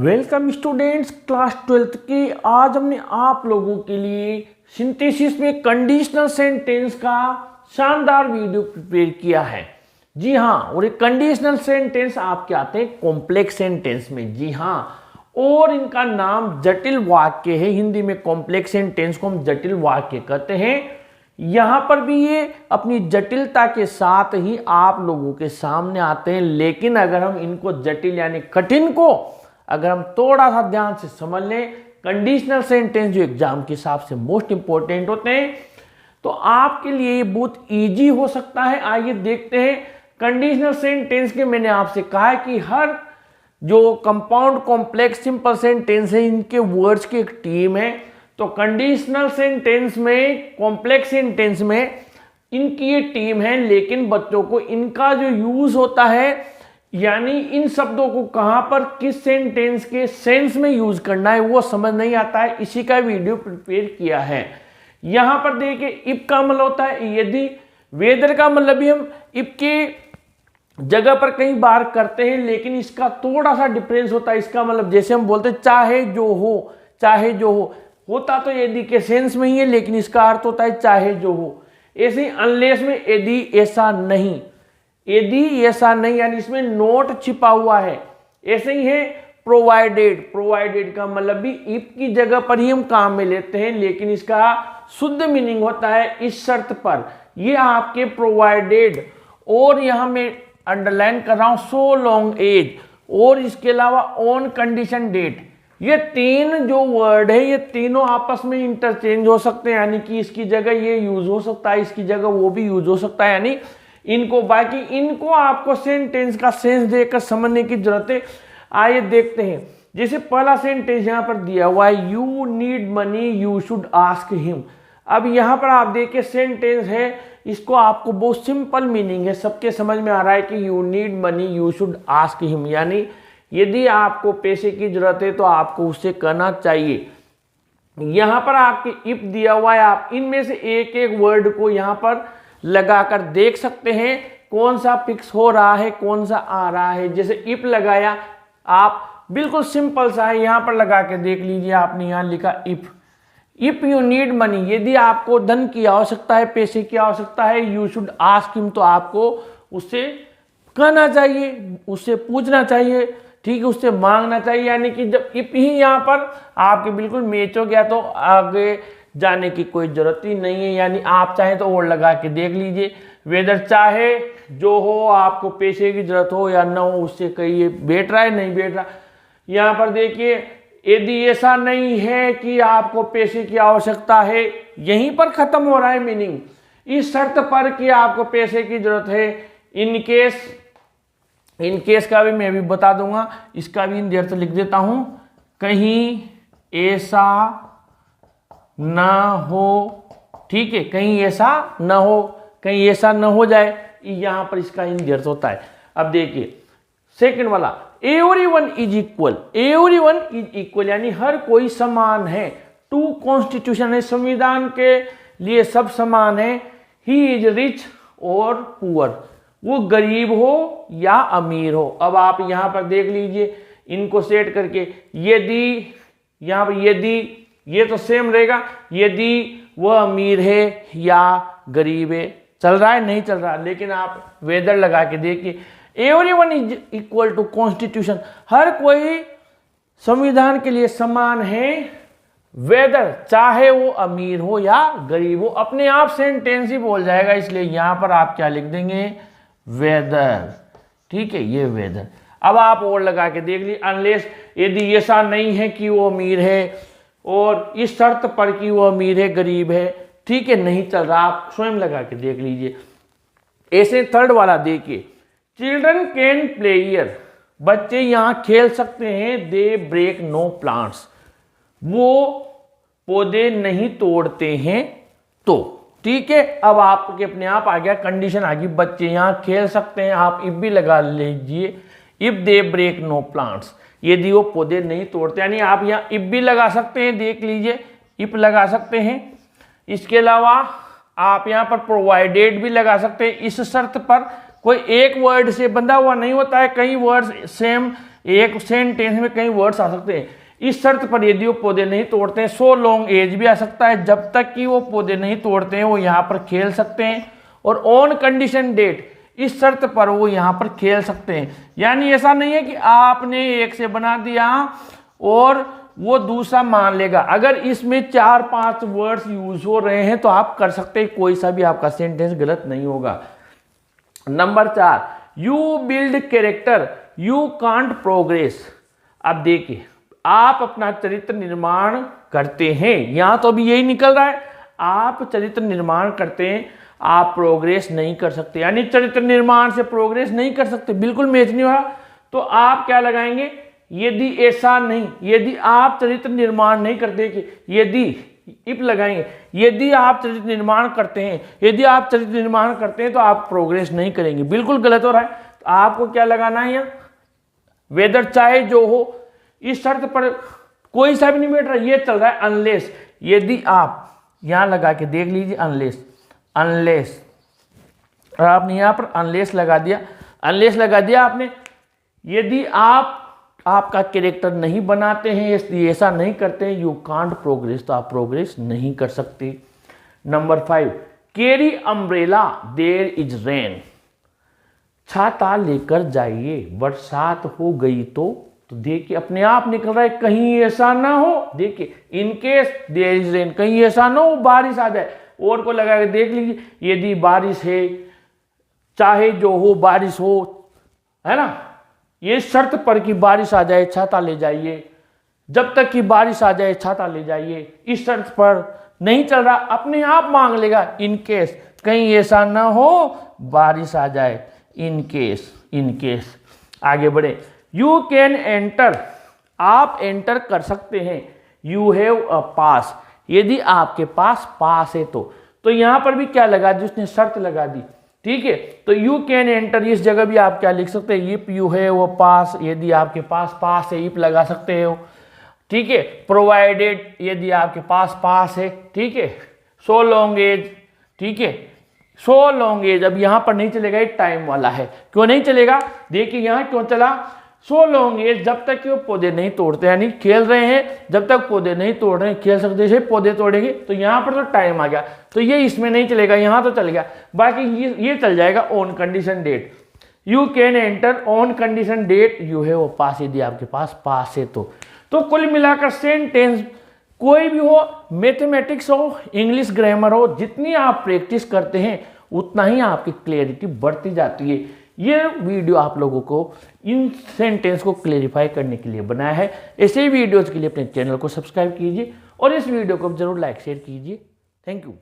Welcome students class 12th की। आज हमने आप लोगों के लिए सिंथेसिस में कंडीशनल सेंटेंस का शानदार वीडियो प्रिपेयर किया है। जी हाँ, और ये कंडीशनल सेंटेंस आपके आते हैं कॉम्प्लेक्स सेंटेंस में। जी हाँ, और इनका नाम जटिल वाक्य है। हिंदी में कॉम्प्लेक्स सेंटेंस को हम जटिल वाक्य कहते हैं। यहाँ पर भी ये अपनी जटिलता के साथ ही आप लोगों के सामने आते हैं, लेकिन अगर हम इनको जटिल यानी कठिन को अगर हम थोड़ा सा ध्यान से समझ लें, कंडीशनल सेंटेंस जो एग्जाम के हिसाब से मोस्ट इंपॉर्टेंट होते हैं, तो आपके लिए ये बहुत इजी हो सकता है। आइए देखते हैं कंडीशनल सेंटेंस के। मैंने आपसे कहा है कि हर जो कंपाउंड कॉम्प्लेक्स सिंपल सेंटेंस है, इनके वर्ड्स की एक टीम है। तो कंडीशनल सेंटेंस में, कॉम्प्लेक्स सेंटेंस में इनकी ये टीम है, लेकिन बच्चों को इनका जो यूज होता है, यानी इन शब्दों को कहां पर किस सेंटेंस के सेंस में यूज करना है, वो समझ नहीं आता है। इसी का वीडियो प्रिपेयर किया है। यहां पर देखिए, इफ का मतलब होता है यदि, वेदर का मतलब भी हम इफ के जगह पर कई बार करते हैं, लेकिन इसका थोड़ा सा डिफरेंस होता है। इसका मतलब जैसे हम बोलते हैं चाहे जो हो, चाहे जो हो, होता तो यदि के सेंस में ही है, लेकिन इसका अर्थ होता है चाहे जो हो। ऐसे ही अनलेस में यदि ऐसा नहीं, यदि ऐसा नहीं यानी इसमें नोट छिपा हुआ है। ऐसे ही है प्रोवाइडेड, प्रोवाइडेड का मतलब भी इफ की जगह पर ही हम काम में लेते हैं, लेकिन इसका शुद्ध मीनिंग होता है इस शर्त पर। ये आपके प्रोवाइडेड, और यहां मैं अंडरलाइन कर रहा हूं सो लॉन्ग एज, और इसके अलावा ऑन कंडीशन डेट। ये तीन जो वर्ड है, ये तीनों आपस में इंटरचेंज हो सकते हैं, यानी कि इसकी जगह ये यूज हो सकता है, इसकी जगह वो भी यूज हो सकता है। यानी इनको, बाकी इनको आपको सेंटेंस का सेंस देकर समझने की जरूरत है। आइए देखते हैं। जैसे पहला सेंटेंस यहां पर दिया हुआ है, you need money you should ask him. अब यहां पर आप देखिए सेंटेंस है, इसको आपको बहुत सिंपल मीनिंग है, सबके समझ में आ रहा है कि you need money you should ask him, यानी यदि आपको पैसे की जरूरत है तो आपको उससे कहना चाहिए। यहां पर आपके इफ दिया हुआ है, आप इनमें से एक एक वर्ड को यहां पर लगाकर देख सकते हैं कौन सा फिक्स हो रहा है, कौन सा आ रहा है। जैसे इफ लगाया, आप बिल्कुल सिंपल सा है, यहां पर लगा के देख लीजिए। आपने यहां लिखा इफ यू नीड मनी, यदि आपको धन की आवश्यकता है, पैसे की आवश्यकता है, यू शुड आस्क हिम, तो आपको उससे कहना चाहिए, उससे पूछना चाहिए, ठीक है, उससे मांगना चाहिए। यानी कि जब इफ ही यहां पर आपके बिल्कुल मैच हो गया, तो आगे जाने की कोई जरूरत ही नहीं है। यानी आप चाहे तो और लगा के देख लीजिए। वेदर चाहे जो हो, आपको पैसे की जरूरत हो या ना हो, उससे कहिए बैठ रहा है नहीं बैठ रहा। यहां पर देखिए, यदि ऐसा नहीं है कि आपको पैसे की आवश्यकता है, यहीं पर खत्म हो रहा है मीनिंग। इस शर्त पर कि आपको पैसे की जरूरत है। इन केस का भी मैं भी बता दूंगा, इसका भी इन देर से लिख देता हूं। कहीं ऐसा ना हो, ठीक है, कहीं ऐसा ना हो, कहीं ऐसा ना हो जाए, यहां पर इसका इन देर होता है। अब देखिए सेकंड वाला, everyone is equal, everyone is equal यानी हर कोई समान है। टू कॉन्स्टिट्यूशन है, संविधान के लिए सब समान है। ही इज रिच और पुअर, वो गरीब हो या अमीर हो। अब आप यहां पर देख लीजिए इनको सेट करके, यदि यहां पर यदि, ये तो सेम रहेगा, यदि वह अमीर है या गरीब है, चल रहा है नहीं चल रहा। लेकिन आप वेदर लगा के देखिए, everyone is equal to constitution, हर कोई संविधान के लिए समान है। वेदर, चाहे वो अमीर हो या गरीब हो, अपने आप सेंटेंस ही बोल जाएगा। इसलिए यहां पर आप क्या लिख देंगे, वेदर, ठीक है, ये वेदर। अब आप और लगा के देख लीजिए, अनलेस, यदि ऐसा नहीं है कि वो अमीर है, और इस शर्त पर कि वो अमीर है गरीब है, ठीक है, नहीं चल रहा, आप स्वयं लगा के देख लीजिए। ऐसे थर्ड वाला देखिए, चिल्ड्रन कैन प्ले हियर, बच्चे यहां खेल सकते हैं। दे ब्रेक नो प्लांट्स, वो पौधे नहीं तोड़ते हैं, तो ठीक है। अब आपके अपने आप आ गया, कंडीशन आ गई, बच्चे यहां खेल सकते हैं। आप इफ भी लगा लीजिए, if they break no plants, यदि वो पौधे नहीं तोड़ते, यानी आप यहाँ इफ भी लगा सकते हैं, देख लीजिए इफ लगा सकते हैं। इसके अलावा आप यहाँ पर प्रोवाइडेड भी लगा सकते हैं, इस शर्त पर। कोई एक वर्ड से बंधा हुआ नहीं होता है, कई वर्ड सेम एक सेंटेंस में कई वर्ड्स आ सकते हैं। इस शर्त पर यदि वो पौधे नहीं तोड़ते हैं, सो लॉन्ग एज भी आ सकता है, जब तक कि वो पौधे नहीं तोड़ते हैं वो यहाँ पर खेल सकते हैं। और ऑन कंडीशन डेट, इस शर्त पर वो यहाँ पर खेल सकते हैं। यानी ऐसा नहीं है कि आपने एक से बना दिया और वो दूसरा मान लेगा। अगर इसमें 4-5 वर्ड्स यूज हो रहे हैं तो आप कर सकते हैं, कोई सा भी आपका सेंटेंस गलत नहीं होगा। Number 4, you build character you can't progress. अब देखिए, आप अपना चरित्र निर्माण करते हैं, यहां तो अभी यही निकल रहा है, आप चरित्र निर्माण करते हैं, आप प्रोग्रेस नहीं कर सकते। यानी चरित्र निर्माण से प्रोग्रेस नहीं कर सकते, बिल्कुल मैच नहीं हो रहा। तो आप क्या लगाएंगे, यदि ऐसा नहीं, यदि आप चरित्र निर्माण नहीं करते, कि यदि इफ लगाएंगे, यदि आप चरित्र निर्माण करते हैं, यदि आप चरित्र निर्माण करते हैं तो आप प्रोग्रेस नहीं करेंगे, बिल्कुल गलत हो रहा है। तो आपको क्या लगाना है, यहाँ वेदर चाहे जो हो, इस शर्त पर कोई सा भी नहीं बैठ रहा, ये चल रहा है अनलेस। यदि आप यहां लगा के देख लीजिए अनलेस, अनलेस, और आपने यहां पर अनलेस लगा दिया, अनलेस लगा दिया आपने। यदि आप आपका कैरेक्टर नहीं बनाते हैं, ऐसा नहीं करते हैं, यू कांट प्रोग्रेस, तो आप प्रोग्रेस नहीं कर सकते। Number 5, carry umbrella there is rain. छाता लेकर जाइए, बरसात हो गई तो देखिए अपने आप निकल रहा है, कहीं ऐसा ना हो, देखिए in case there is rain, कहीं ऐसा ना हो बारिश आ जाए। और को लगा के देख लीजिए, यदि बारिश है, चाहे जो हो बारिश हो, है ना, ये शर्त पर कि बारिश आ जाए छाता ले जाइए, जब तक कि बारिश आ जाए छाता ले जाइए, इस शर्त पर नहीं चल रहा, अपने आप मांग लेगा इन केस, कहीं ऐसा ना हो बारिश आ जाए, इन केस, इन केस। आगे बढ़े, यू कैन एंटर, आप एंटर कर सकते हैं, यू हैव अ पास, यदि आपके पास पास है तो यहां पर भी क्या लगा दी उसने, शर्त लगा दी, ठीक है। तो यू कैन एंटर, इस जगह भी आप क्या लिख सकते हैं, इफ यू हैव अ पास, यदि आपके पास पास है, इफ लगा सकते हो, ठीक है। प्रोवाइडेड, यदि आपके पास पास है, ठीक है। सो लॉन्ग एज, ठीक है, सो लॉन्ग एज, अब यहां पर नहीं चलेगा, ये टाइम वाला है, क्यों नहीं चलेगा, देखिए यहां क्यों चला, सो लॉन्ग एज, जब तक कि वो पौधे नहीं तोड़ते, यानी खेल रहे हैं, जब तक पौधे नहीं तोड़ रहे हैं खेल सकते, जैसे पौधे तोड़ेंगे तो यहाँ पर तो टाइम आ गया, तो ये इसमें नहीं चलेगा, यहाँ तो चल गया। बाकी ये चल जाएगा on condition date, you can enter on condition date, you have pass, यदि आपके पास पास है तो कुल मिलाकर सेंटेंस कोई भी हो, मैथमेटिक्स हो, इंग्लिश ग्रामर हो, जितनी आप प्रैक्टिस करते हैं उतना ही आपकी क्लियरिटी बढ़ती जाती है। ये वीडियो आप लोगों को इन सेंटेंस को क्लेरिफाई करने के लिए बनाया है। ऐसे ही वीडियोस के लिए अपने चैनल को सब्सक्राइब कीजिए और इस वीडियो को जरूर लाइक शेयर कीजिए। Thank you.